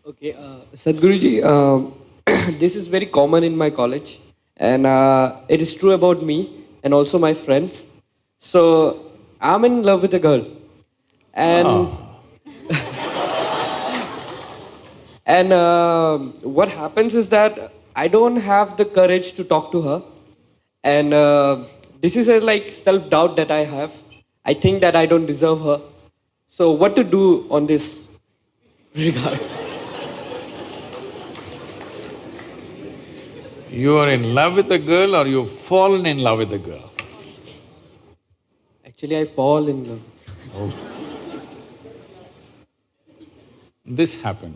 Okay, Sadhguruji, this is very common in my college, and it is true about me and also my friends. So I'm in love with a girl, and Oh, what happens is that I don't have the courage to talk to her, and this is a like self doubt that I have. I think that I don't deserve her. So what to do on this regards? you are in love with a girl or you've fallen in love with a girl? Actually, I fall in love. Oh. This happened.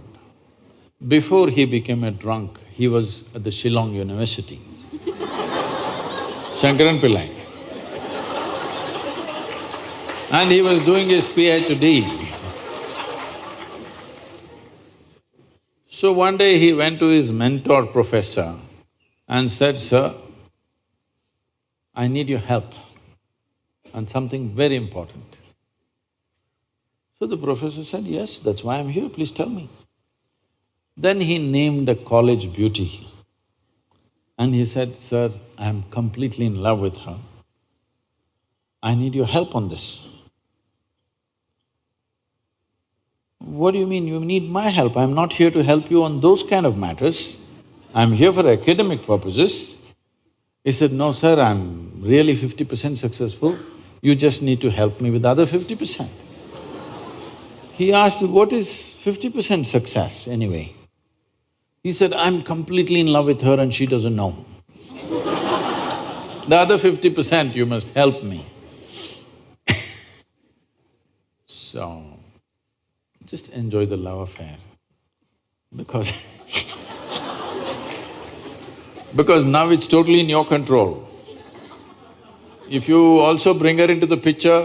Before he became a drunk, he was at the Shillong University, Shankaran Pillai, and he was doing his PhD. So one day he went to his mentor professor and said, "Sir, I need your help on something very important." So the professor said, "Yes, that's why I'm here, please tell me." Then he named a college beauty and he said, "Sir, I'm completely in love with her. I need your help on this." "What do you mean you need my help? I'm not here to help you on those kind of matters. I'm here for academic purposes." He said, "No, sir, I'm really 50% successful. You just need to help me with the other 50%. He asked, "What is 50% success anyway?" He said, "I'm completely in love with her and she doesn't know. The other 50% you must help me." So, just enjoy the love affair because because now it's totally in your control. If you also bring her into the picture,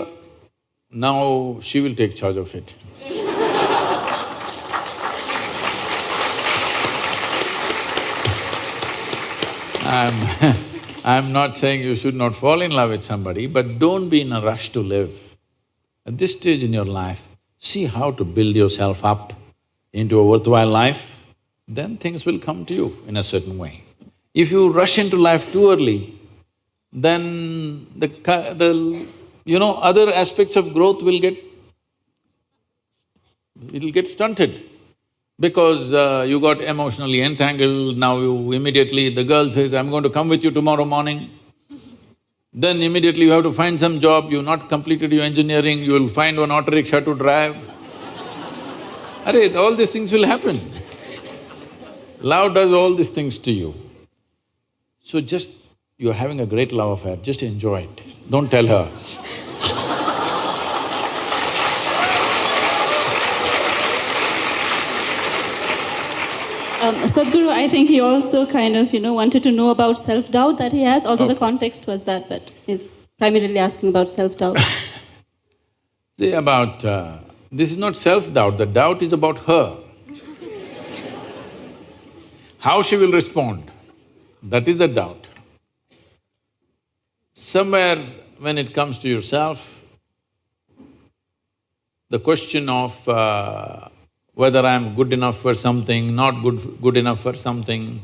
now she will take charge of it. I'm I'm not saying you should not fall in love with somebody, but don't be in a rush to live. At this stage in your life, see how to build yourself up into a worthwhile life, then things will come to you in a certain way. If you rush into life too early, then other aspects of growth will get… it'll get stunted. Because you got emotionally entangled, now you immediately… the girl says, "I'm going to come with you tomorrow morning." Then immediately you have to find some job, you've not completed your engineering, you will find one auto rickshaw to drive. Arey, all these things will happen. Love does all these things to you. So just… you're having a great love affair, just enjoy it, don't tell her. Sadhguru, I think he also kind of, wanted to know about self-doubt that he has, although the Okay. context was that, but he's primarily asking about self-doubt. See, this is not self-doubt, the doubt is about her. How she will respond, that is the doubt. Somewhere when it comes to yourself, the question of whether I'm good enough for something, not good enough for something,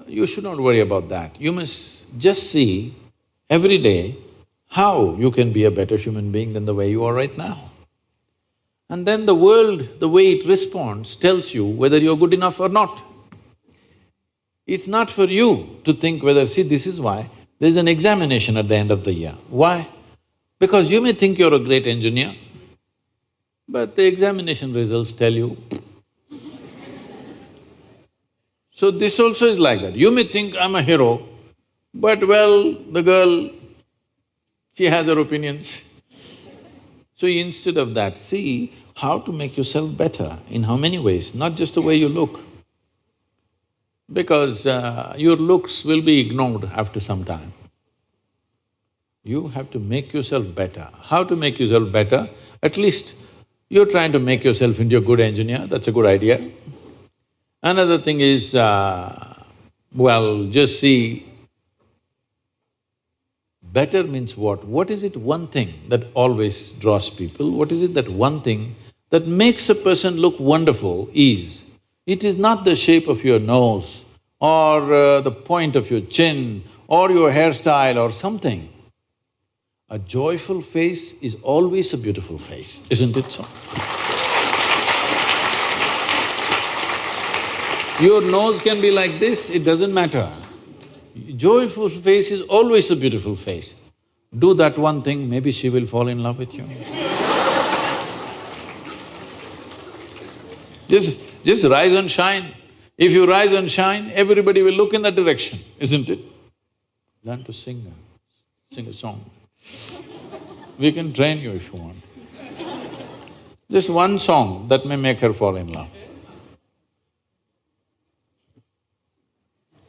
you should not worry about that. You must just see every day how you can be a better human being than the way you are right now. And then the world, the way it responds, tells you whether you're good enough or not. It's not for you to think whether… see, this is why there's an examination at the end of the year. Why? Because you may think you're a great engineer, but the examination results tell you. So this also is like that. You may think I'm a hero, but well, the girl, she has her opinions. So instead of that, see how to make yourself better, in how many ways, not just the way you look. Because your looks will be ignored after some time. You have to make yourself better. How to make yourself better? At least you're trying to make yourself into a good engineer, that's a good idea. Another thing is, just see, better means what? What is it one thing that always draws people? What is it that one thing that makes a person look wonderful is, it is not the shape of your nose or the point of your chin or your hairstyle or something. A joyful face is always a beautiful face, isn't it so? Your nose can be like this, it doesn't matter. Joyful face is always a beautiful face. Do that one thing, maybe she will fall in love with you. Just rise and shine. If you rise and shine, everybody will look in that direction, isn't it? Learn to sing a song. We can train you if you want. Just one song that may make her fall in love.